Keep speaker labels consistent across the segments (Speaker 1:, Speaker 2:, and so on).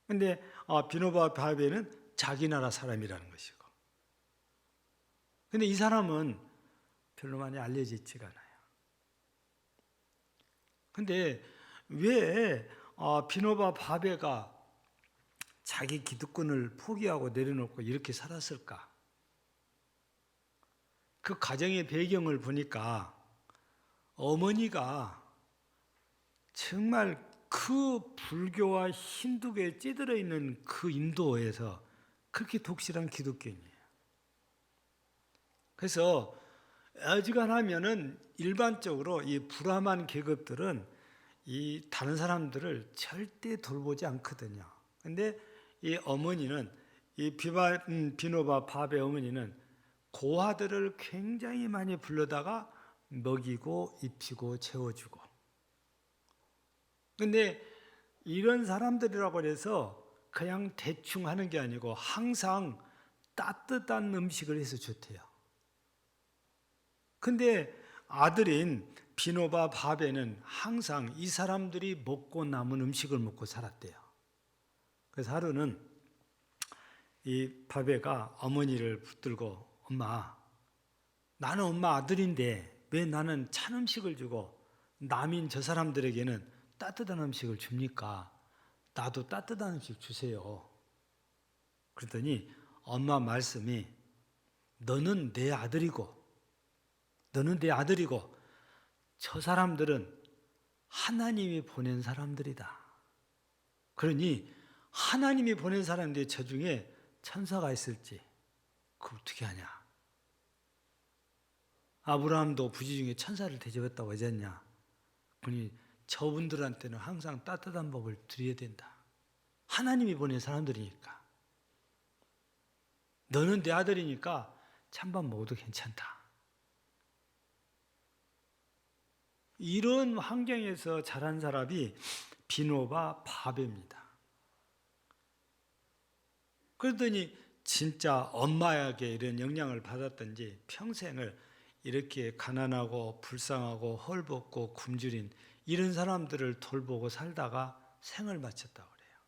Speaker 1: 근데 비노바 바베는 자기 나라 사람이라는 것이고. 근데 이 사람은 별로 많이 알려져 있지가 않아요. 근데 왜 비노바 바베가 자기 기득권을 포기하고 내려놓고 이렇게 살았을까? 그 가정의 배경을 보니까 어머니가 정말 그 불교와 힌두교에 찌들어 있는 그 인도에서 그렇게 독실한 기독교인이에요. 그래서 어지간하면은 일반적으로 이 브라만 계급들은 이 다른 사람들을 절대 돌보지 않거든요. 근데 이 어머니는 이 비노바 바베 어머니는 고아들을 굉장히 많이 불러다가 먹이고 입히고 채워주고. 근데 이런 사람들이라고 해서 그냥 대충 하는 게 아니고 항상 따뜻한 음식을 해서 좋대요. 근데 아들인 비노바 바베는 항상 이 사람들이 먹고 남은 음식을 먹고 살았대요. 그래서 하루는 이 바베가 어머니를 붙들고, 엄마, 나는 엄마 아들인데 왜 나는 찬 음식을 주고 남인 저 사람들에게는 따뜻한 음식을 줍니까? 나도 따뜻한 음식 주세요. 그랬더니 엄마 말씀이, 너는 내 아들이고 저 사람들은 하나님이 보낸 사람들이다. 그러니 하나님이 보낸 사람들이 저 중에 천사가 있을지 그걸 어떻게 하냐? 아브라함도 부지 중에 천사를 대접했다고 하지 않냐? 그러니 저분들한테는 항상 따뜻한 법을 드려야 된다. 하나님이 보낸 사람들이니까. 너는 내 아들이니까 찬밥 먹어도 괜찮다. 이런 환경에서 자란 사람이 비노바 바베입니다. 그러더니 진짜 엄마에게 이런 영향을 받았던지 평생을 이렇게 가난하고 불쌍하고 헐벗고 굶주린 이런 사람들을 돌보고 살다가 생을 마쳤다고 그래요.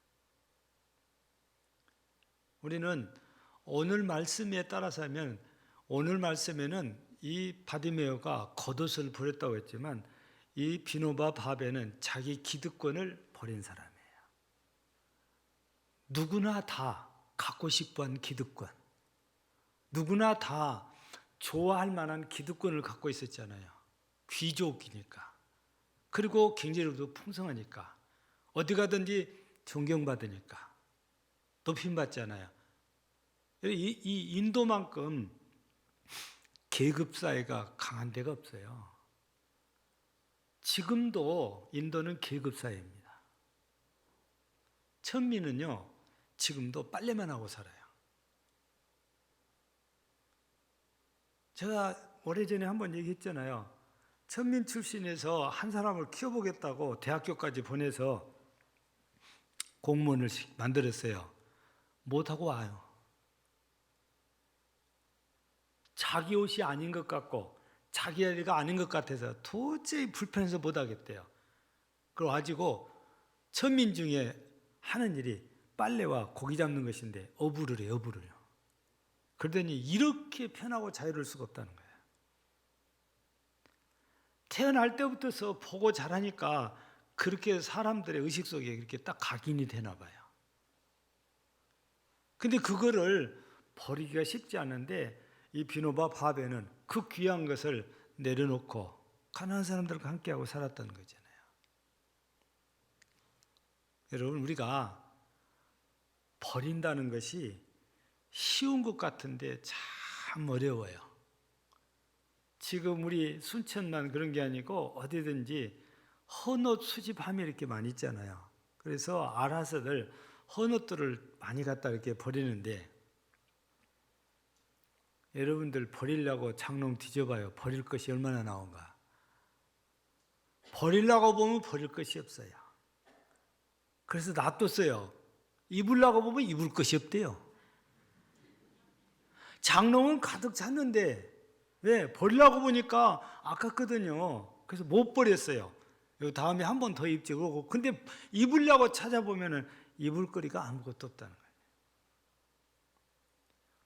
Speaker 1: 우리는 오늘 말씀에 따라서 하면, 오늘 말씀에는 이 바디메오가 겉옷을 버렸다고 했지만 이 비노바 바베는 자기 기득권을 버린 사람이에요. 누구나 다 갖고 싶어한 기득권, 누구나 다 좋아할 만한 기득권을 갖고 있었잖아요. 귀족이니까. 그리고 경제력도 풍성하니까. 어디 가든지 존경받으니까. 높임받잖아요. 이 인도만큼 계급사회가 강한 데가 없어요. 지금도 인도는 계급사회입니다. 천민은요, 지금도 빨래만 하고 살아요. 제가 오래전에 한번 얘기했잖아요. 천민 출신에서 한 사람을 키워보겠다고 대학교까지 보내서 공무원을 만들었어요. 못하고 와요. 자기 옷이 아닌 것 같고 자기 아이가 아닌 것 같아서 도저히 불편해서 못하겠대요. 그리고 가지고 천민 중에 하는 일이 빨래와 고기 잡는 것인데 어부를 해요, 어부를요. 그러더니 이렇게 편하고 자유로울 수가 없다는 거예요. 태어날 때부터 보고 자라니까 그렇게 사람들의 의식 속에 그렇게 딱 각인이 되나 봐요. 근데 그거를 버리기가 쉽지 않은데 이 비노바 바베는 그 귀한 것을 내려놓고 가난한 사람들과 함께하고 살았다는 거잖아요. 여러분, 우리가 버린다는 것이 쉬운 것 같은데 참 어려워요. 지금 우리 순천만 그런 게 아니고 어디든지 헌옷 수집함이 이렇게 많이 있잖아요. 그래서 알아서들 헌옷들을 많이 갖다 이렇게 버리는데, 여러분들 버리려고 장롱 뒤져봐요. 버릴 것이 얼마나 나온가. 버리려고 보면 버릴 것이 없어요. 그래서 놔뒀어요. 입으려고 보면 입을 것이 없대요. 장롱은 가득 찼는데 왜? 버리려고 보니까 아깝거든요. 그래서 못 버렸어요. 다음에 한 번 더 입지. 그러고 근데 입으려고 찾아보면은 입을 거리가 아무것도 없다는 거예요.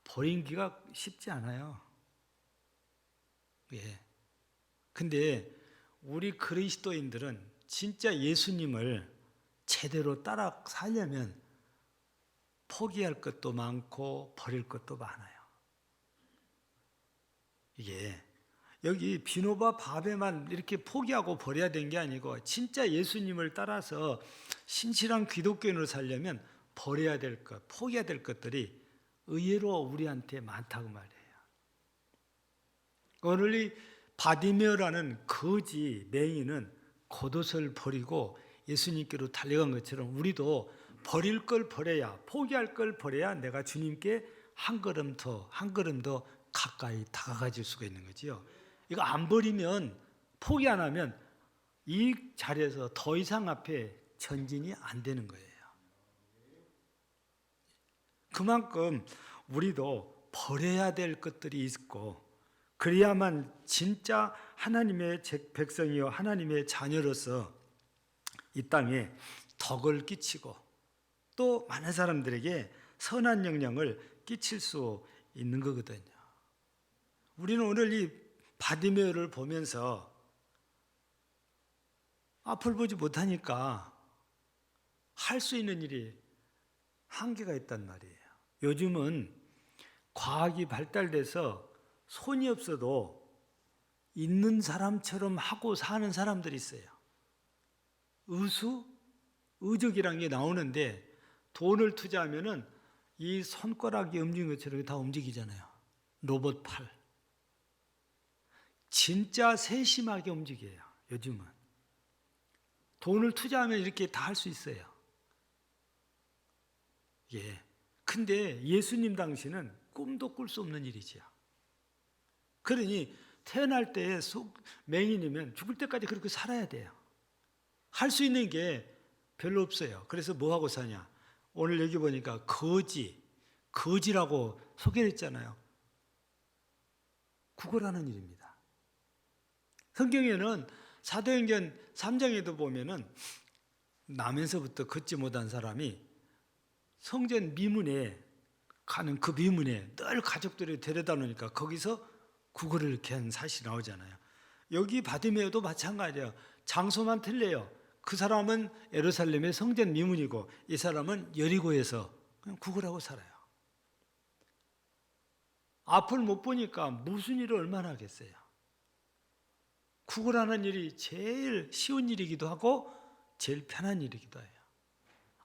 Speaker 1: 버리기가 쉽지 않아요. 예. 근데 우리 그리스도인들은 진짜 예수님을 제대로 따라 살려면 포기할 것도 많고 버릴 것도 많아요. 이게 여기 비노바 바베만 이렇게 포기하고 버려야 되는 게 아니고 진짜 예수님을 따라서 신실한 기독교인으로 살려면 버려야 될 것, 포기해야 될 것들이 의외로 우리한테 많다고 말이에요. 오늘 이 바디메어라는 거지 맹인은 겉옷을 버리고 예수님께로 달려간 것처럼 우리도 버릴 걸 버려야, 포기할 걸 버려야 내가 주님께 한 걸음 더 가까이 다가가질 수가 있는 거지요. 이거 안 버리면, 포기 안 하면 이 자리에서 더 이상 앞에 전진이 안 되는 거예요. 그만큼 우리도 버려야 될 것들이 있고, 그래야만 진짜 하나님의 백성이요 하나님의 자녀로서 이 땅에 덕을 끼치고 또 많은 사람들에게 선한 영향을 끼칠 수 있는 거거든요. 우리는 오늘 이 바디메어를 보면서 앞을 보지 못하니까 할 수 있는 일이 한계가 있단 말이에요. 요즘은 과학이 발달돼서 손이 없어도 있는 사람처럼 하고 사는 사람들이 있어요. 의족이라는 게 나오는데 돈을 투자하면은 이 손가락이 움직이는 것처럼 다 움직이잖아요. 로봇 팔. 진짜 세심하게 움직여요. 요즘은. 돈을 투자하면 이렇게 다 할 수 있어요. 예. 근데 예수님 당시는 꿈도 꿀 수 없는 일이지요. 그러니 태어날 때에 맹인이면 죽을 때까지 그렇게 살아야 돼요. 할 수 있는 게 별로 없어요. 그래서 뭐 하고 사냐? 오늘 여기 보니까 거지라고 소개를 했잖아요. 구걸하는 일입니다. 성경에는 사도행전 3장에도 보면은 나면서부터 걷지 못한 사람이 성전 미문에 가는 그 미문에 늘 가족들이 데려다 놓으니까 거기서 구걸을 이렇게 한 사실이 나오잖아요. 여기 바디메어도 마찬가지예요. 장소만 틀려요. 그 사람은 예루살렘의 성전 미문이고 이 사람은 여리고에서 그냥 구걸하고 살아요. 앞을 못 보니까 무슨 일을 얼마나 하겠어요. 구걸하는 일이 제일 쉬운 일이기도 하고 제일 편한 일이기도 해요.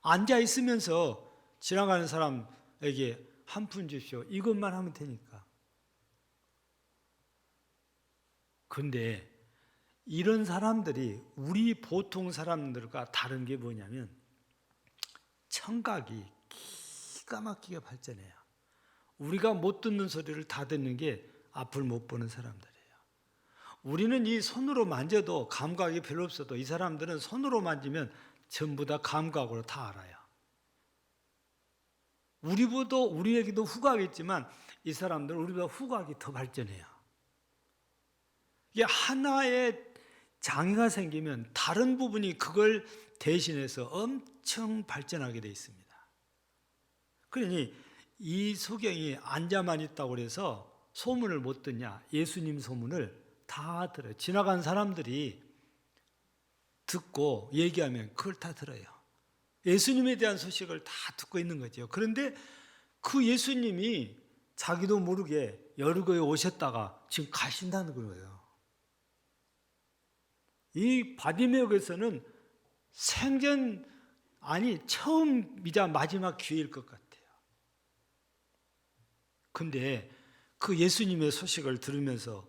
Speaker 1: 앉아 있으면서 지나가는 사람에게 한 푼 주십시오. 이것만 하면 되니까. 근데 이런 사람들이 우리 보통 사람들과 다른 게 뭐냐면 청각이 기가 막히게 발전해요. 우리가 못 듣는 소리를 다 듣는 게 앞을 못 보는 사람들이에요. 우리는 이 손으로 만져도 감각이 별로 없어도 이 사람들은 손으로 만지면 전부 다 감각으로 다 알아요. 우리에게도 후각이 있지만 이 사람들은 우리보다 후각이 더 발전해요. 이게 하나의 장애가 생기면 다른 부분이 그걸 대신해서 엄청 발전하게 되어 있습니다. 그러니 이 소경이 앉아만 있다고 해서 소문을 못 듣냐? 예수님 소문을 다 들어요. 지나간 사람들이 듣고 얘기하면 그걸 다 들어요. 예수님에 대한 소식을 다 듣고 있는 거죠. 그런데 그 예수님이 자기도 모르게 여리고에 오셨다가 지금 가신다는 거예요. 이 바디메어에서는 처음이자 마지막 기회일 것 같아요. 근데 그 예수님의 소식을 들으면서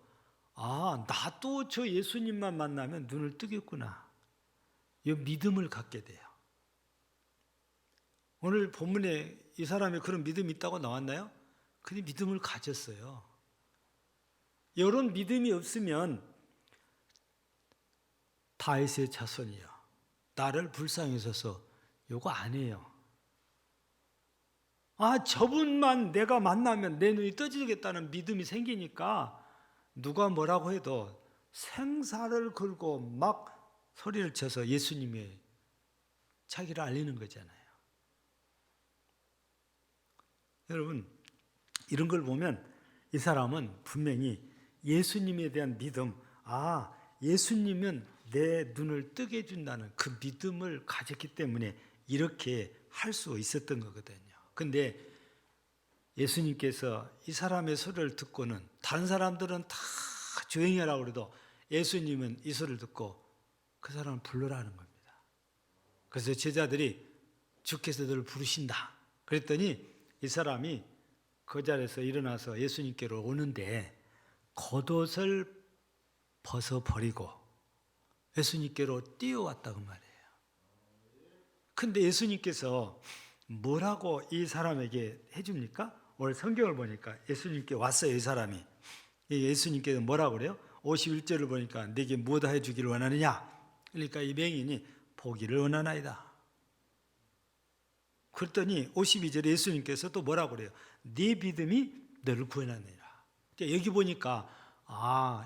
Speaker 1: 나도 저 예수님만 만나면 눈을 뜨겠구나. 이 믿음을 갖게 돼요. 오늘 본문에 이 사람이 그런 믿음이 있다고 나왔나요? 근데 믿음을 가졌어요. 이런 믿음이 없으면 다윗의 자손이요, 나를 불쌍히 여겨서 요거 안 해요. 저분만 내가 만나면 내 눈이 떠지겠다는 믿음이 생기니까 누가 뭐라고 해도 생사를 걸고 막 소리를 쳐서 예수님의 자기를 알리는 거잖아요. 여러분, 이런 걸 보면 이 사람은 분명히 예수님에 대한 믿음, 예수님은 내 눈을 뜨게 해준다는 그 믿음을 가졌기 때문에 이렇게 할 수 있었던 거거든요. 근데 예수님께서 이 사람의 소리를 듣고는, 다른 사람들은 다 조용히 하라고 그래도 예수님은 이 소리를 듣고 그 사람을 불러라는 겁니다. 그래서 제자들이 주께서 너를 부르신다 그랬더니 이 사람이 그 자리에서 일어나서 예수님께로 오는데 겉옷을 벗어버리고 예수님께로 뛰어왔다고 말이에요. 근데 예수님께서 뭐라고 이 사람에게 해줍니까? 오늘 성경을 보니까 예수님께 왔어요. 이 사람이. 예수님께서 뭐라고 그래요? 51절을 보니까 내게 무엇 해주기를 원하느냐? 그러니까 이 맹인이 보기를 원하나이다. 그랬더니 52절에 예수님께서 또 뭐라고 그래요? 네 믿음이 너를 구원하느니라. 여기 보니까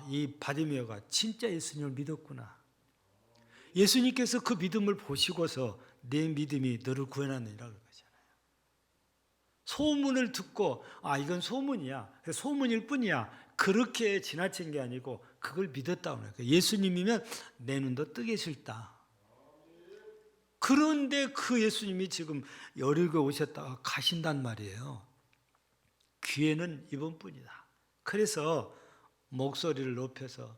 Speaker 1: 이 바디메오가 진짜 예수님을 믿었구나. 예수님께서 그 믿음을 보시고서 내 믿음이 너를 구원하느니라 그러잖아요. 소문을 듣고 이건 소문이야, 소문일 뿐이야, 그렇게 지나친 게 아니고 그걸 믿었다고 해요. 예수님이면 내 눈도 뜨게 해줄다. 그런데 그 예수님이 지금 여리고에 오셨다가 가신단 말이에요. 기회는 이번뿐이다. 그래서 목소리를 높여서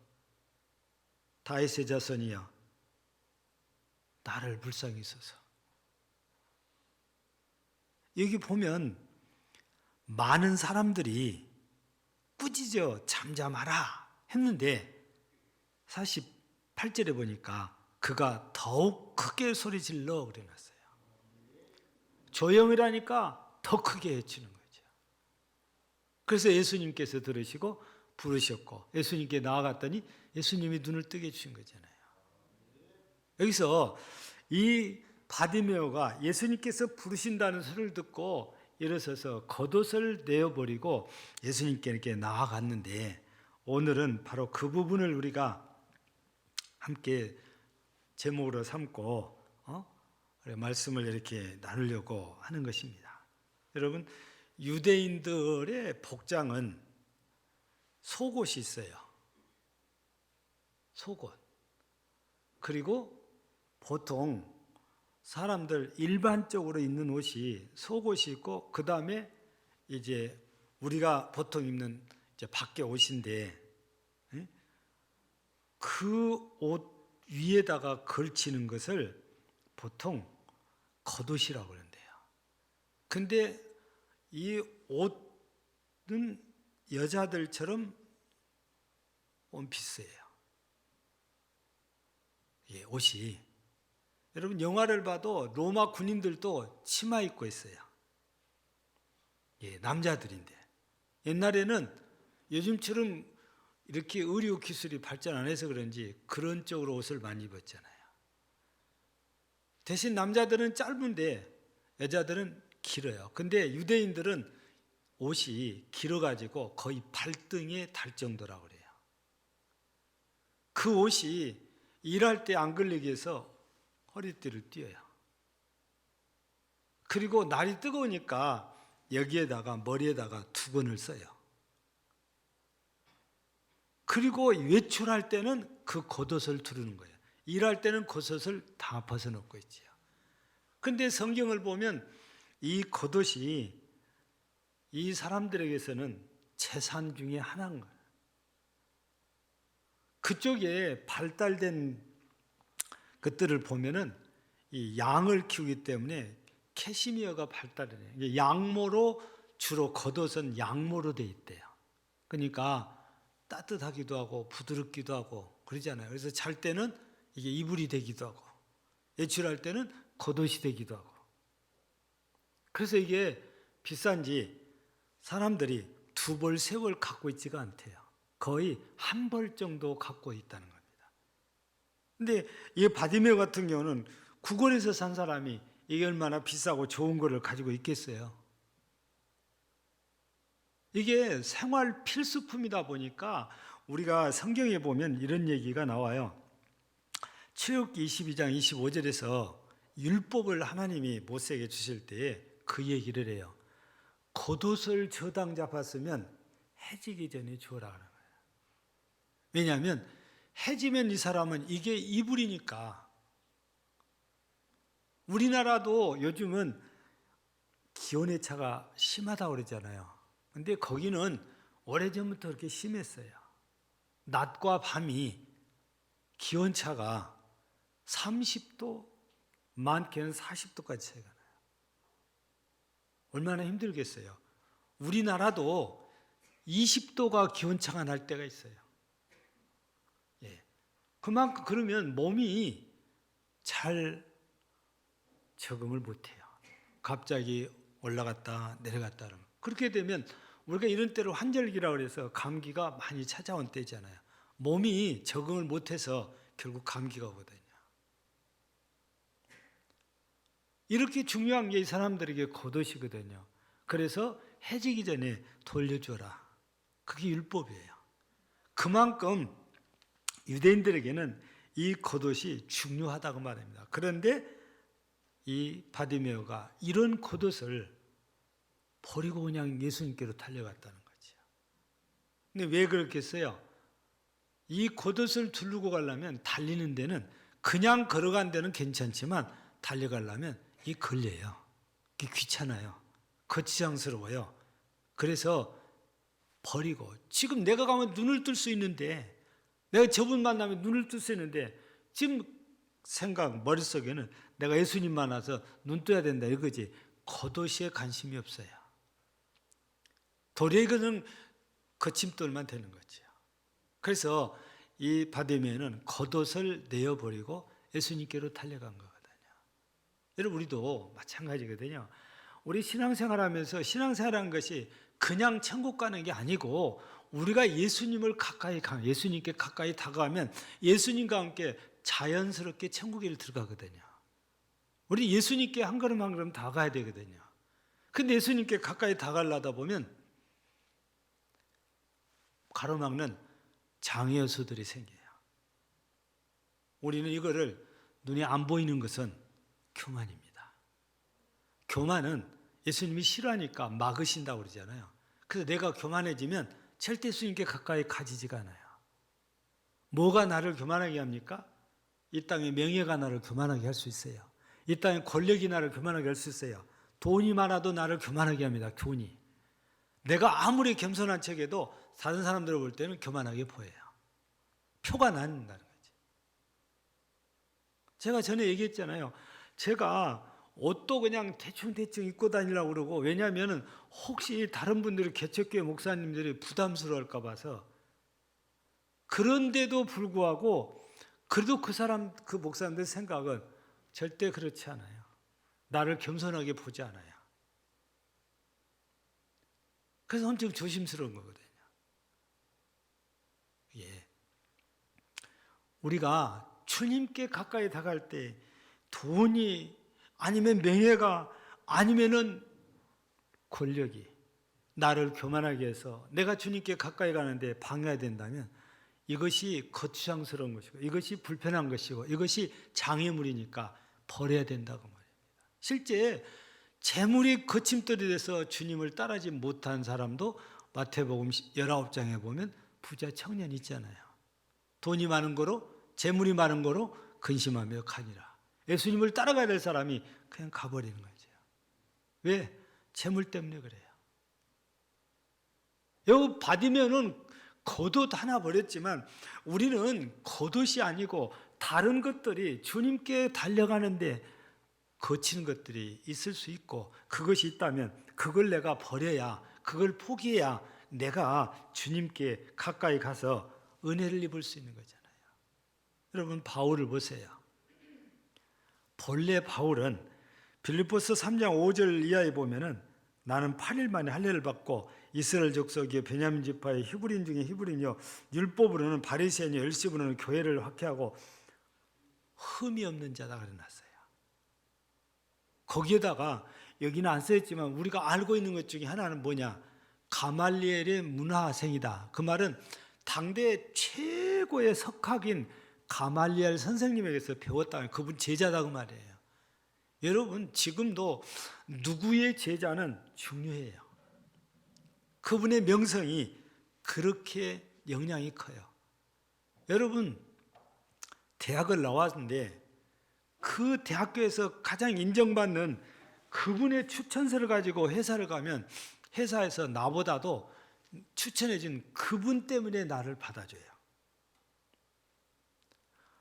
Speaker 1: 다윗의 자손이여 나를 불쌍히 여소서. 여기 보면 많은 사람들이 꾸짖어 잠잠하라 했는데 48절에 보니까 그가 더욱 크게 소리질러 그래놨어요. 조용히라니까 더 크게 외치는 거죠. 그래서 예수님께서 들으시고 부르셨고 예수님께 나아갔더니 예수님이 눈을 뜨게 해주신 거잖아요. 여기서 이 바디메오가 예수님께서 부르신다는 소리를 듣고 일어서서 겉옷을 내어버리고 예수님께 이렇게 나아갔는데, 오늘은 바로 그 부분을 우리가 함께 제목으로 삼고 말씀을 이렇게 나누려고 하는 것입니다. 여러분, 유대인들의 복장은 속옷이 있어요. 속옷. 그리고 보통 사람들 일반적으로 입는 옷이 속옷이 있고, 그 다음에 이제 우리가 보통 입는 이제 밖에 옷인데, 그 옷 위에다가 걸치는 것을 보통 겉옷이라고 그러는데요. 근데 이 옷은 여자들처럼 원피스예요. 옷이. 여러분, 영화를 봐도 로마 군인들도 치마 입고 있어요. 남자들인데. 옛날에는 요즘처럼 이렇게 의료 기술이 발전 안 해서 그런지 그런 쪽으로 옷을 많이 입었잖아요. 대신 남자들은 짧은데 여자들은 길어요. 근데 유대인들은 옷이 길어가지고 거의 발등에 달 정도라고 그래요. 그 옷이 일할 때 안 걸리기 위해서 허리띠를 띄어요. 그리고 날이 뜨거우니까 여기에다가 머리에다가 두건을 써요. 그리고 외출할 때는 그 겉옷을 두르는 거예요. 일할 때는 겉옷을 다 벗어놓고 있지요. 근데 성경을 보면 이 겉옷이 이 사람들에게서는 재산 중에 하나인 거예요. 그쪽에 발달된 것들을 보면은 이 양을 키우기 때문에 캐시미어가 발달해요. 양모로 주로 겉옷은 양모로 돼 있대요. 그러니까 따뜻하기도 하고 부드럽기도 하고 그러잖아요. 그래서 잘 때는 이게 이불이 되기도 하고 외출할 때는 겉옷이 되기도 하고. 그래서 이게 비싼지 사람들이 2벌, 3벌 갖고 있지가 않대요. 거의 1벌 정도 갖고 있다는 겁니다. 근데 이 바디메오 같은 경우는 구걸에서 산 사람이 이게 얼마나 비싸고 좋은 거를 가지고 있겠어요. 이게 생활 필수품이다 보니까 우리가 성경에 보면 이런 얘기가 나와요. 출애굽기 22장 25절에서 율법을 하나님이 모세에게 주실 때 그 얘기를 해요. 겉옷을 저당 잡았으면 해지기 전에 주어라 하는 거예요. 왜냐하면 해지면 이 사람은 이게 이불이니까. 우리나라도 요즘은 기온의 차가 심하다고 그러잖아요. 근데 거기는 오래전부터 그렇게 심했어요. 낮과 밤이 기온차가 30도, 많게는 40도까지 차이가 나요. 얼마나 힘들겠어요. 우리나라도 20도가 기온차가 날 때가 있어요. 예. 그만큼 그러면 몸이 잘 적응을 못해요. 갑자기 올라갔다 내려갔다 하면. 그렇게 되면 우리가 이런 때로 환절기라고 해서 감기가 많이 찾아온 때잖아요. 몸이 적응을 못해서 결국 감기가 오거든요. 이렇게 중요한 게 이 사람들에게 겉옷이거든요. 그래서 해지기 전에 돌려줘라. 그게 율법이에요. 그만큼 유대인들에게는 이 겉옷이 중요하다고 말합니다. 그런데 이 바디메오가 이런 겉옷을 버리고 그냥 예수님께로 달려갔다는 거죠. 근데 왜 그렇겠어요? 이 겉옷을 두르고 가려면 달리는 데는 그냥 걸어간 데는 괜찮지만 달려가려면 이 걸려요. 이게 귀찮아요. 거추장스러워요. 그래서 버리고 지금 내가 가면 눈을 뜰 수 있는데 내가 저분 만나면 눈을 뜰 수 있는데 지금 생각 머릿속에는 내가 예수님 만나서 눈 떠야 된다 이거지 겉옷에 관심이 없어요. 도리어는 거침돌만 되는 거죠. 그래서 이 바디메오는 겉옷을 내어버리고 예수님께로 달려간 거거든요. 여러분 우리도 마찬가지거든요. 우리 신앙생활하면서 신앙생활하는 것이 그냥 천국 가는 게 아니고 우리가 예수님께 가까이 다가가면 예수님과 함께 자연스럽게 천국에 들어가거든요. 우리 예수님께 한 걸음 한 걸음 다가가야 되거든요. 근데 예수님께 가까이 다가가려다 보면 가로막는 장애 요소들이 생겨요. 우리는 이거를 눈에 안 보이는 것은 교만입니다. 교만은 예수님이 싫어하니까 막으신다고 그러잖아요. 그래서 내가 교만해지면 절대 예수님께 가까이 가지지가 않아요. 뭐가 나를 교만하게 합니까? 이 땅의 명예가 나를 교만하게 할 수 있어요. 이 땅의 권력이 나를 교만하게 할 수 있어요. 돈이 많아도 나를 교만하게 합니다. 돈이. 내가 아무리 겸손한 척해도 다른 사람들을 볼 때는 교만하게 보여요. 표가 난다는 거지. 제가 전에 얘기했잖아요. 제가 옷도 그냥 대충 입고 다니려고 그러고 왜냐하면 혹시 다른 분들이 개척교회 목사님들이 부담스러워할까 봐서 그런데도 불구하고 그래도 그 목사님들 생각은 절대 그렇지 않아요. 나를 겸손하게 보지 않아요. 그래서 엄청 조심스러운 거거든요. 예. 우리가 주님께 가까이 다가갈 때 돈이 아니면 명예가 아니면은 권력이 나를 교만하게 해서 내가 주님께 가까이 가는데 방해가 된다면 이것이 거추장스러운 것이고 이것이 불편한 것이고 이것이 장애물이니까 버려야 된다고 말입니다. 실제 재물이 거침돌이 돼서 주님을 따르지 못한 사람도 마태복음 19장에 보면 부자 청년이 있잖아요. 돈이 많은 거로 재물이 많은 거로 근심하며 가니라. 예수님을 따라가야 될 사람이 그냥 가버리는 거죠. 왜? 재물 때문에 그래요. 여기 바디메오는 겉옷 하나 버렸지만 우리는 겉옷이 아니고 다른 것들이 주님께 달려가는데 거치는 것들이 있을 수 있고 그것이 있다면 그걸 내가 버려야 그걸 포기해야 내가 주님께 가까이 가서 은혜를 입을 수 있는 거잖아요. 여러분 바울을 보세요. 본래 바울은 빌립보서 3장 5절 이하에 보면은 나는 8일 만에 할례를 받고 이스라엘 족속이요 베냐민 지파의 히브리인 중에 히브리인이요 율법으로는 바리새인이요 율법으로는 교회를 확해하고 흠이 없는 자다 그래놨어요. 거기에다가 여기는 안 써있지만 우리가 알고 있는 것 중에 하나는 뭐냐? 가말리엘의 문화생이다. 그 말은 당대 최고의 석학인 가말리엘 선생님에게서 배웠다. 그분 제자다 그 말이에요. 여러분 지금도 누구의 제자는 중요해요. 그분의 명성이 그렇게 영향이 커요. 여러분, 대학을 나왔는데 그 대학교에서 가장 인정받는 그분의 추천서를 가지고 회사를 가면 회사에서 나보다도 추천해준 그분 때문에 나를 받아줘요.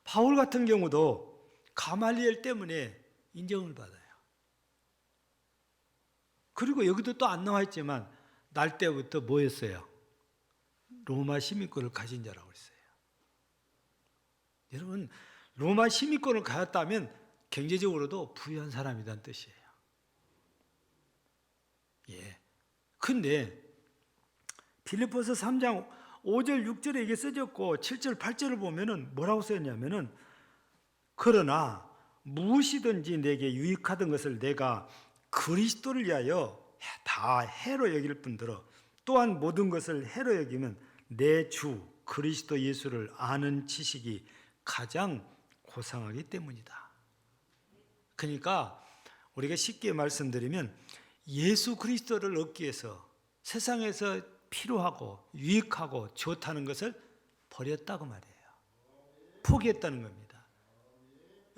Speaker 1: 바울 같은 경우도 가말리엘 때문에 인정을 받아요. 그리고 여기도 또 안 나와 있지만 날 때부터 뭐였어요? 로마 시민권을 가진 자라고 했어요. 여러분, 로마 시민권을 가졌다면 경제적으로도 부유한 사람이란 뜻이에요. 예. 근데 빌립보서 3장 5절 6절에 이게 써졌고 7절 8절을 보면은 뭐라고 써있냐면은 그러나 무엇이든지 내게 유익하던 것을 내가 그리스도를 위하여 다 해로 여길 뿐더러 또한 모든 것을 해로 여기면 내 주 그리스도 예수를 아는 지식이 가장 고상하기 때문이다. 그러니까 우리가 쉽게 말씀드리면 예수 그리스도를 얻기 위해서 세상에서 필요하고 유익하고 좋다는 것을 버렸다고 말이에요. 포기했다는 겁니다.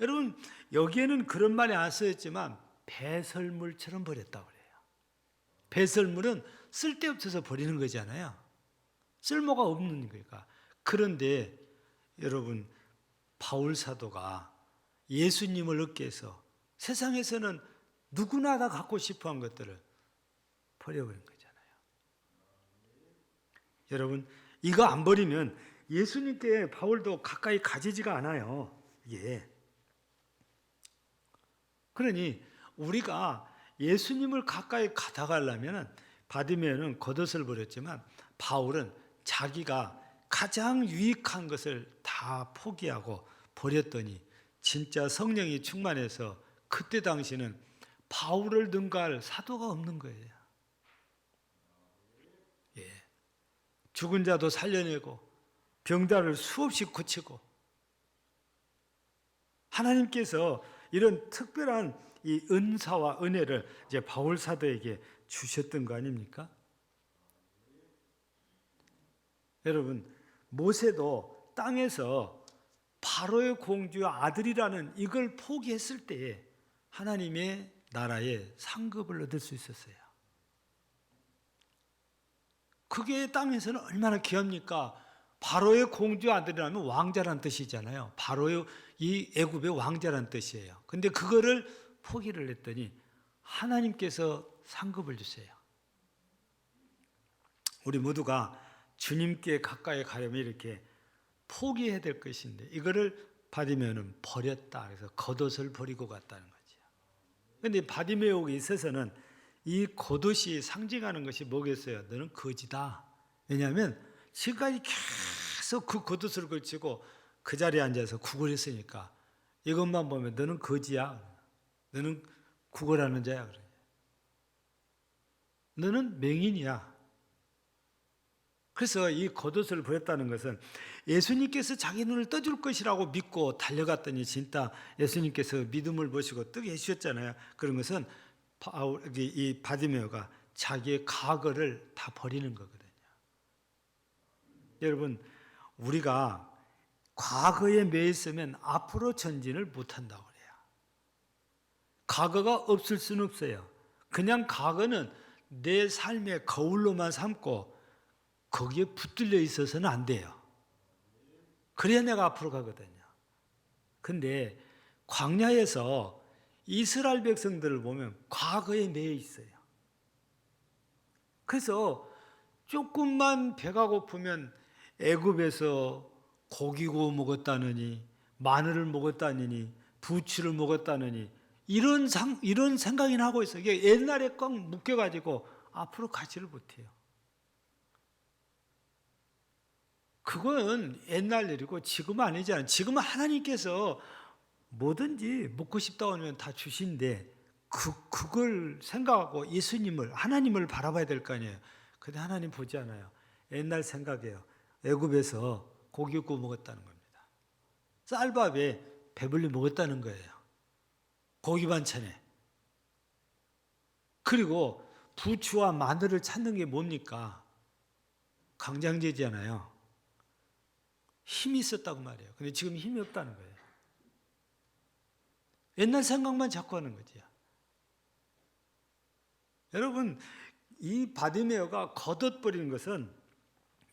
Speaker 1: 여러분, 여기에는 그런 말이 안 쓰였지만 배설물처럼 버렸다고 그래요. 배설물은 쓸데없어서 버리는 거잖아요. 쓸모가 없는 거니까. 그런데 여러분, 바울 사도가 예수님을 얻기 위해서 세상에서는 누구나 다 갖고 싶어한 것들을 버려버린 거잖아요. 여러분, 이거 안 버리면 예수님께 바울도 가까이 가지지가 않아요. 예. 그러니 우리가 예수님을 가까이 가다가려면 바디메오는 겉옷을 버렸지만 바울은 자기가 가장 유익한 것을 다 포기하고 버렸더니 진짜 성령이 충만해서 그때 당시는 바울을 능가할 사도가 없는 거예요. 예. 죽은 자도 살려내고 병자를 수없이 고치고 하나님께서 이런 특별한 이 은사와 은혜를 이제 바울 사도에게 주셨던 거 아닙니까? 여러분, 모세도 땅에서 바로의 공주의 아들이라는 이걸 포기했을 때에 하나님의 나라에 상급을 얻을 수 있었어요. 그게 땅에서는 얼마나 귀합니까? 바로의 공주의 아들이라면 왕자란 뜻이잖아요. 바로의 이 애굽의 왕자란 뜻이에요. 근데 그거를 포기를 했더니 하나님께서 상급을 주세요. 우리 모두가 주님께 가까이 가려면 이렇게 포기해야 될 것인데 이거를 바디메오는 버렸다. 그래서 겉옷을 버리고 갔다는 거죠. 그런데 바디메오에 있어서는 이 겉옷이 상징하는 것이 뭐겠어요? 너는 거지다. 왜냐하면 지금까지 계속 그 겉옷을 걸치고 그 자리에 앉아서 구걸했으니까 이것만 보면 너는 거지야. 너는 구걸하는 자야. 그래. 너는 맹인이야. 그래서 이 겉옷을 버렸다는 것은 예수님께서 자기 눈을 떠줄 것이라고 믿고 달려갔더니 진짜 예수님께서 믿음을 보시고 뜨게 해주셨잖아요. 그런 것은 이 바디메오가 자기의 과거를 다 버리는 거거든요. 여러분, 우리가 과거에 매여 있으면 앞으로 전진을 못한다고 그래요. 과거가 없을 수는 없어요. 그냥 과거는 내 삶의 거울로만 삼고 거기에 붙들려 있어서는 안 돼요. 그래야 내가 앞으로 가거든요. 근데 광야에서 이스라엘 백성들을 보면 과거에 매여 있어요. 그래서 조금만 배가 고프면 애굽에서 고기 구워 먹었다느니 마늘을 먹었다느니 부추를 먹었다느니 이런 생각이나 하고 있어요. 이게 옛날에 꽉 묶여가지고 앞으로 가지를 못해요. 그건 옛날 일이고 지금은 아니잖아요. 지금은 하나님께서 뭐든지 먹고 싶다고 하면 다 주신데 그걸 생각하고 예수님을 하나님을 바라봐야 될 거 아니에요. 근데 하나님 보지 않아요. 옛날 생각이에요. 애굽에서 고기 구워 먹었다는 겁니다. 쌀밥에 배불리 먹었다는 거예요. 고기 반찬에. 그리고 부추와 마늘을 찾는 게 뭡니까? 강장제잖아요. 힘이 있었다고 말이에요. 근데 지금 힘이 없다는 거예요. 옛날 생각만 자꾸 하는 거지요. 여러분, 이 바디메오가 걷어버리는 것은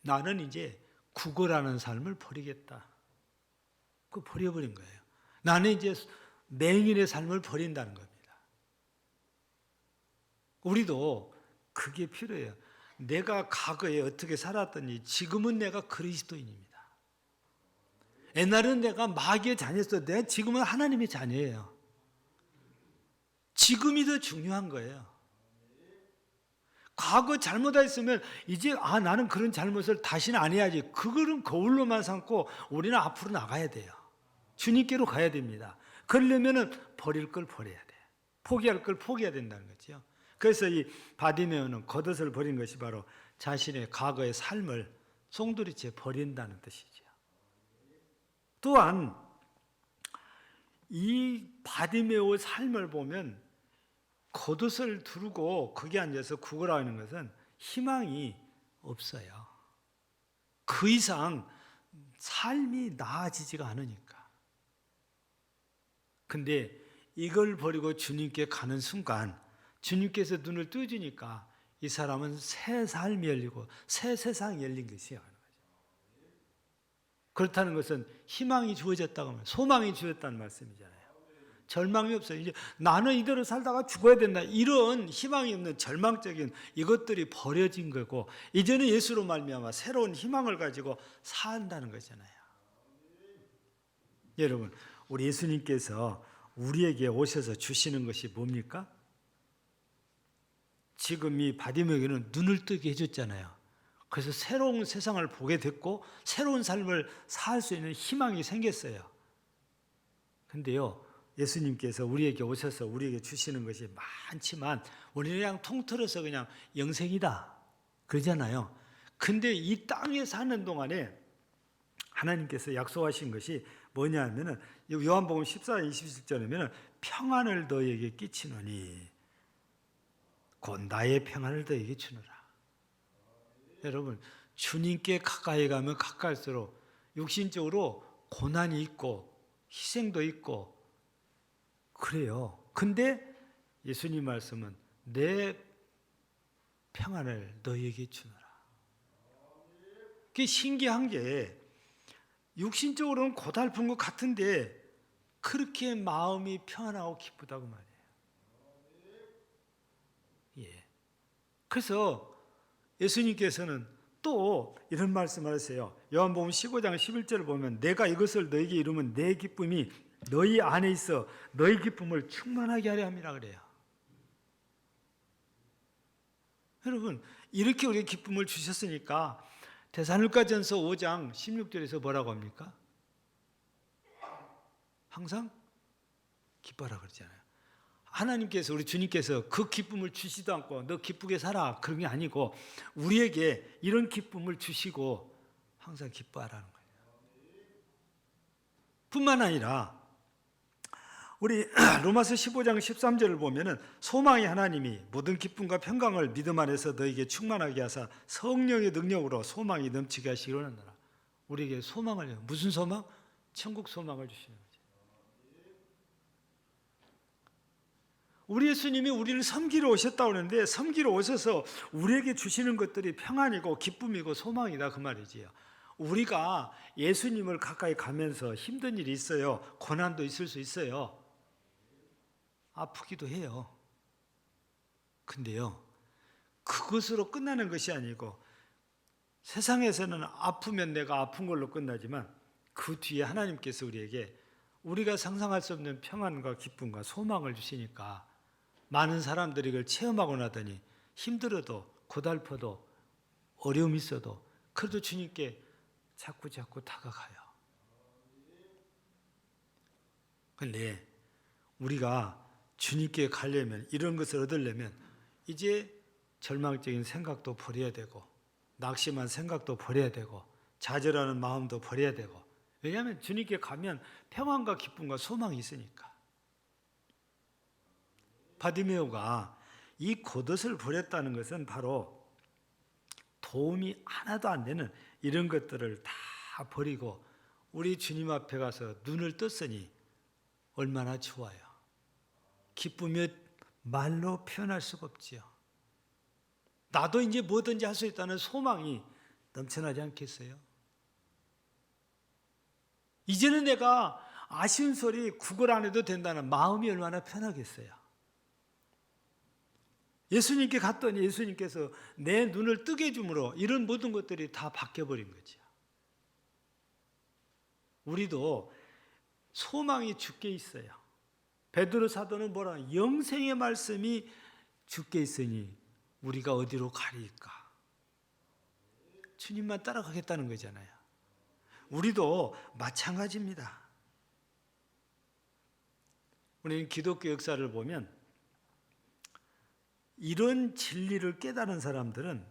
Speaker 1: 나는 이제 구걸하는 삶을 버리겠다. 그 버려버린 거예요. 나는 이제 맹인의 삶을 버린다는 겁니다. 우리도 그게 필요해요. 내가 과거에 어떻게 살았더니 지금은 내가 그리스도인입니다. 옛날에는 내가 마귀의 자녀였어. 내가 지금은 하나님의 자녀예요. 지금이 더 중요한 거예요. 과거 잘못했으면 이제 나는 그런 잘못을 다시는 안 해야지. 그거는 거울로만 삼고 우리는 앞으로 나가야 돼요. 주님께로 가야 됩니다. 그러려면 버릴 걸 버려야 돼. 포기할 걸 포기해야 된다는 거죠. 그래서 이 바디메오는 겉옷을 버린 것이 바로 자신의 과거의 삶을 송두리째 버린다는 뜻이죠. 또한 이 바디메오의 삶을 보면 겉옷을 두르고 거기 앉아서 구걸하는 것은 희망이 없어요. 그 이상 삶이 나아지지가 않으니까. 근데 이걸 버리고 주님께 가는 순간 주님께서 눈을 뜨주니까 이 사람은 새 삶이 열리고 새 세상이 열린 것이에요. 그렇다는 것은 희망이 주어졌다고 하면 소망이 주어졌다는 말씀이잖아요. 절망이 없어요. 이제 나는 이대로 살다가 죽어야 된다. 이런 희망이 없는 절망적인 이것들이 버려진 거고 이제는 예수로 말미암아 새로운 희망을 가지고 산다는 거잖아요. 여러분, 우리 예수님께서 우리에게 오셔서 주시는 것이 뭡니까? 지금 이 바디메오에게는 눈을 뜨게 해줬잖아요. 그래서 새로운 세상을 보게 됐고 새로운 삶을 살 수 있는 희망이 생겼어요. 근데요, 예수님께서 우리에게 오셔서 우리에게 주시는 것이 많지만 우리는 그냥 통틀어서 그냥 영생이다 그러잖아요. 근데 이 땅에 사는 동안에 하나님께서 약속하신 것이 뭐냐 하면은 요한복음 14장 27절이면은 평안을 너희에게 끼치노니 곧 나의 평안을 너희에게 주노라. 여러분, 주님께 가까이 가면 가까울수록 육신적으로 고난이 있고 희생도 있고 그래요. 근데 예수님 말씀은 내 평안을 너희에게 주노라. 그게 신기한 게 육신적으로는 고달픈 것 같은데 그렇게 마음이 평안하고 기쁘다고 말이에요. 예. 그래서 예수님께서는 또 이런 말씀을 하세요. 요한복음 15장 11절을 보면 내가 이것을 너에게 이루면 내 기쁨이 너희 안에 있어 너희 기쁨을 충만하게 하려 함이라 그래요. 여러분, 이렇게 우리에게 기쁨을 주셨으니까 데살로니가전서 5장 16절에서 뭐라고 합니까? 항상 기뻐하라 그러잖아요. 하나님께서 우리 주님께서 그 기쁨을 주시도 않고 너 기쁘게 살아 그런 게 아니고 우리에게 이런 기쁨을 주시고 항상 기뻐하라는 거예요. 뿐만 아니라 우리 로마서 15장 13절을 보면은 소망이 하나님이 모든 기쁨과 평강을 믿음 안에서 너에게 충만하게 하사 성령의 능력으로 소망이 넘치게 하시기 원한다. 우리에게 소망을 무슨 소망? 천국 소망을 주시는 거죠. 우리 예수님이 우리를 섬기러 오셨다고 하는데 섬기러 오셔서 우리에게 주시는 것들이 평안이고 기쁨이고 소망이다 그 말이지요. 우리가 예수님을 가까이 가면서 힘든 일이 있어요. 고난도 있을 수 있어요. 아프기도 해요. 근데요, 그것으로 끝나는 것이 아니고 세상에서는 아프면 내가 아픈 걸로 끝나지만 그 뒤에 하나님께서 우리에게 우리가 상상할 수 없는 평안과 기쁨과 소망을 주시니까 많은 사람들이 이걸 체험하고 나더니 힘들어도 고달퍼도 어려움이 있어도 그래도 주님께 자꾸 다가가요. 그런데 우리가 주님께 가려면 이런 것을 얻으려면 이제 절망적인 생각도 버려야 되고 낙심한 생각도 버려야 되고 좌절하는 마음도 버려야 되고 왜냐하면 주님께 가면 평안과 기쁨과 소망이 있으니까. 바디메오가 이 겉옷을 버렸다는 것은 바로 도움이 하나도 안 되는 이런 것들을 다 버리고 우리 주님 앞에 가서 눈을 떴으니 얼마나 좋아요. 기쁨이 말로 표현할 수가 없지요. 나도 이제 뭐든지 할 수 있다는 소망이 넘쳐나지 않겠어요? 이제는 내가 아쉬운 소리 구걸 안 해도 된다는 마음이 얼마나 편하겠어요. 예수님께 갔더니 예수님께서 내 눈을 뜨게 해줌으로 이런 모든 것들이 다 바뀌어버린 거죠. 우리도 소망이 주께 있어요. 베드로 사도는 뭐라? 영생의 말씀이 주께 있으니 우리가 어디로 가리까? 주님만 따라가겠다는 거잖아요. 우리도 마찬가지입니다. 우리는 기독교 역사를 보면 이런 진리를 깨달은 사람들은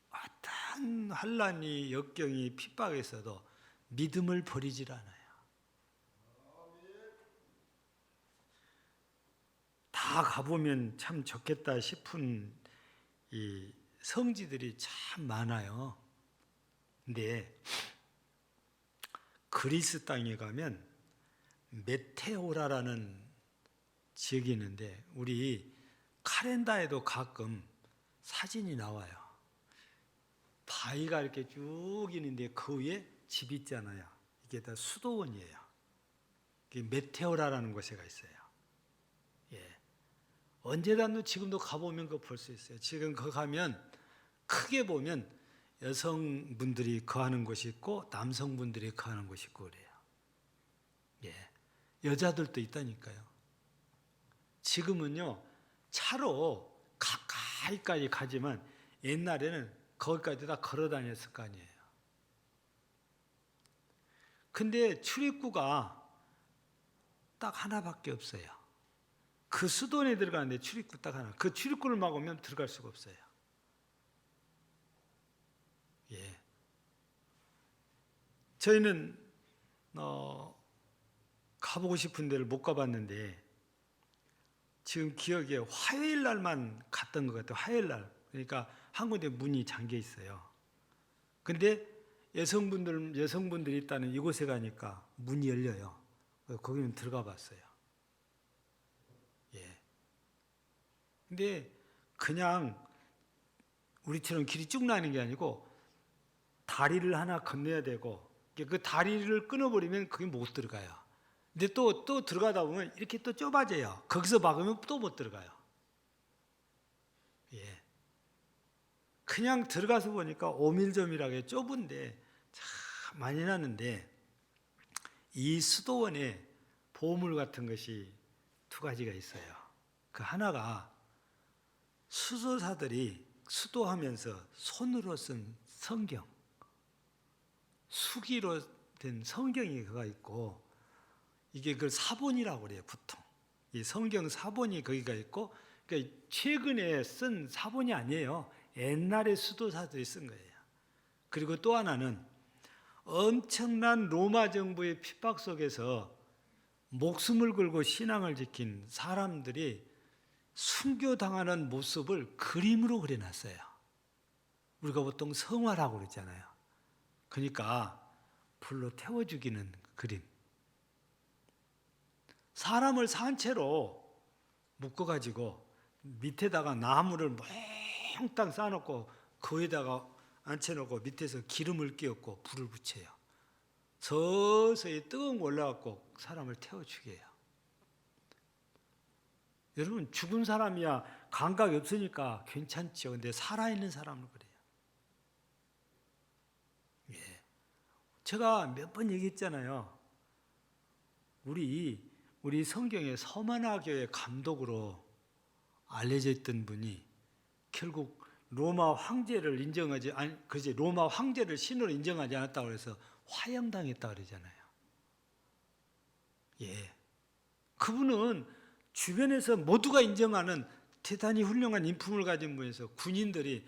Speaker 1: 어떤 환난이, 역경이, 핍박에 있어도 믿음을 버리질 않아요. 다 가보면 참 좋겠다 싶은 이 성지들이 참 많아요. 근데 그리스 땅에 가면 메테오라라는 지역이 있는데 우리 카렌다에도 가끔 사진이 나와요. 바위가 이렇게 쭉 있는데 그 위에 집 있잖아요. 이게 다 수도원이에요. 이게 메테오라라는 곳에가 있어요. 예. 언제라도 지금도 가보면 그거 볼 수 있어요. 지금 거 가면 크게 보면 여성분들이 거하는 곳이 있고 남성분들이 거하는 곳이 있고 그래요. 예. 여자들도 있다니까요. 지금은요 차로 가까이까지 가지만 옛날에는 거기까지 다 걸어 다녔을 거 아니에요. 근데 출입구가 딱 하나밖에 없어요. 그 수도원에 들어가는데 출입구 딱 하나. 그 출입구를 막으면 들어갈 수가 없어요. 예. 저희는 가보고 싶은 데를 못 가봤는데 지금 기억에 화요일 날만 갔던 것 같아요. 화요일 날. 그러니까 한 군데 문이 잠겨 있어요. 근데 여성분들이 있다는 이곳에 가니까 문이 열려요. 거기는 들어가 봤어요. 예. 근데 그냥 우리처럼 길이 쭉 나는 게 아니고 다리를 하나 건너야 되고 그 다리를 끊어버리면 그게 못 들어가요. 근데 또 들어가다 보면 이렇게 또 좁아져요. 거기서 막으면 또 못 들어가요. 예. 그냥 들어가서 보니까 오밀조밀하게 좁은데 참 많이 나는데 이 수도원에 보물 같은 것이 두 가지가 있어요. 그 하나가 수도사들이 수도하면서 손으로 쓴 성경, 수기로 된 성경이 그가 있고 이게 그 사본이라고 그래요. 보통 이 성경 사본이 거기가 있고 그러니까 최근에 쓴 사본이 아니에요. 옛날에 수도사들이 쓴 거예요. 그리고 또 하나는 엄청난 로마 정부의 핍박 속에서 목숨을 걸고 신앙을 지킨 사람들이 순교당하는 모습을 그림으로 그려놨어요. 우리가 보통 성화라고 그러잖아요. 그러니까 불로 태워 죽이는 그림. 사람을 산채로 묶어가지고 밑에다가 나무를 몽땅 쌓아놓고 그 위에다가 앉혀놓고 밑에서 기름을 끼얹고 불을 붙여요. 서서히 뜨거운 거 올라갖고 사람을 태워 죽여요. 여러분 죽은 사람이야 감각이 없으니까 괜찮죠. 근데 살아있는 사람은 그래요. 예. 제가 몇 번 얘기했잖아요. 우리 성경에 서만화 교회 감독으로 알려져 있던 분이 결국 로마 황제를 로마 황제를 신으로 인정하지 않았다고 해서 화형당했다고 그러잖아요. 예. 그분은 주변에서 모두가 인정하는 대단히 훌륭한 인품을 가진 분에서 군인들이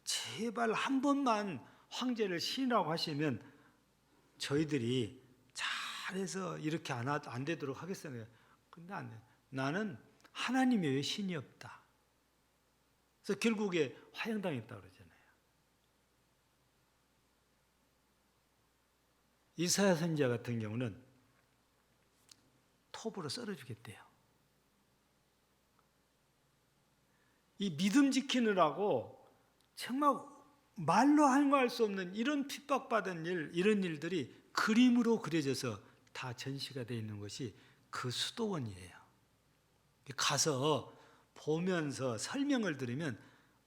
Speaker 1: 제발 한 번만 황제를 신이라고 하시면 저희들이 잘해서 이렇게 안 되도록 하겠어요. 근데 안 돼. 나는 하나님이 왜 신이 없다. 그래서 결국에 화형당했다고 그러잖아요. 이사야 선지자 같은 경우는 톱으로 썰어 죽였대요. 이 믿음 지키느라고 정말 말로 항거할 수 없는 이런 핍박받은 일, 이런 일들이 그림으로 그려져서 다 전시가 되어 있는 것이 그 수도원이에요. 가서 보면서 설명을 들으면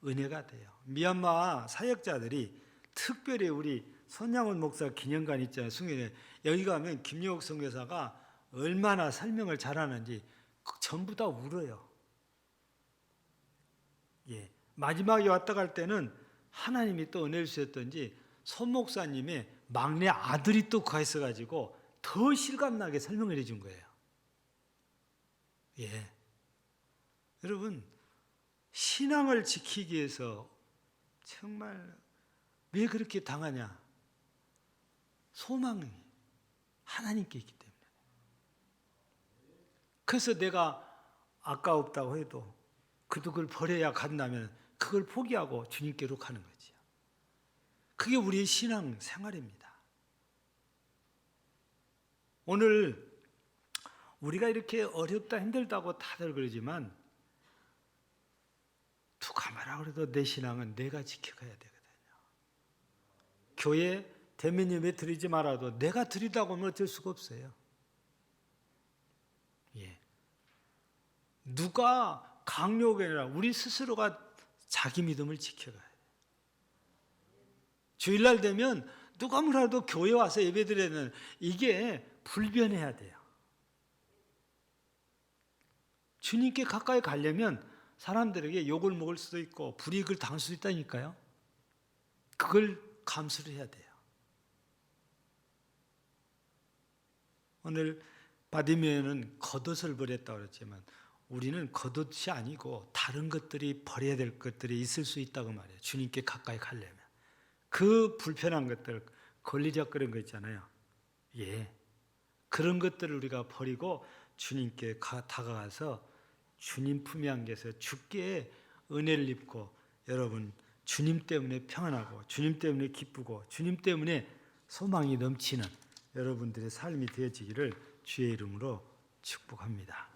Speaker 1: 은혜가 돼요. 미얀마 사역자들이 특별히 우리 손양훈 목사 기념관 있잖아요. 숭일에 여기 가면 김용옥 선교사가 얼마나 설명을 잘하는지 전부 다 울어요. 예, 마지막에 왔다 갈 때는 하나님이 또 은혜를 주셨던지 손 목사님의 막내 아들이 또 가 있어가지고 더 실감나게 설명을 해준 거예요. 예, 여러분 신앙을 지키기 위해서 정말 왜 그렇게 당하냐? 소망이 하나님께 있기 때문에. 그래서 내가 아까웠다고 해도 그걸 버려야 간다면 그걸 포기하고 주님께로 가는 거지요. 그게 우리의 신앙 생활입니다. 오늘 우리가 이렇게 어렵다 힘들다고 다들 그러지만 누가 뭐라 그래도 내 신앙은 내가 지켜가야 되거든요. 교회 대면 예배 드리지 말아도 내가 드리다고 하면 어쩔 수가 없어요. 예. 누가 강요가 아니라 우리 스스로가 자기 믿음을 지켜가야 돼요. 주일날 되면 누가 뭐라도 교회 와서 예배 드려야 되는 이게 불변해야 돼요. 주님께 가까이 가려면 사람들에게 욕을 먹을 수도 있고 불이익을 당할 수도 있다니까요. 그걸 감수를 해야 돼요. 오늘 바디메어는 겉옷을 버렸다고 그랬지만 우리는 겉옷이 아니고 다른 것들이 버려야 될 것들이 있을 수 있다고 말해요. 주님께 가까이 가려면. 그 불편한 것들, 걸리적거리는 거 있잖아요. 예, 그런 것들을 우리가 버리고 주님께 다가가서 주님 품에 안겨서 주께 은혜를 입고 여러분 주님 때문에 평안하고 주님 때문에 기쁘고 주님 때문에 소망이 넘치는 여러분들의 삶이 되어지기를 주의 이름으로 축복합니다.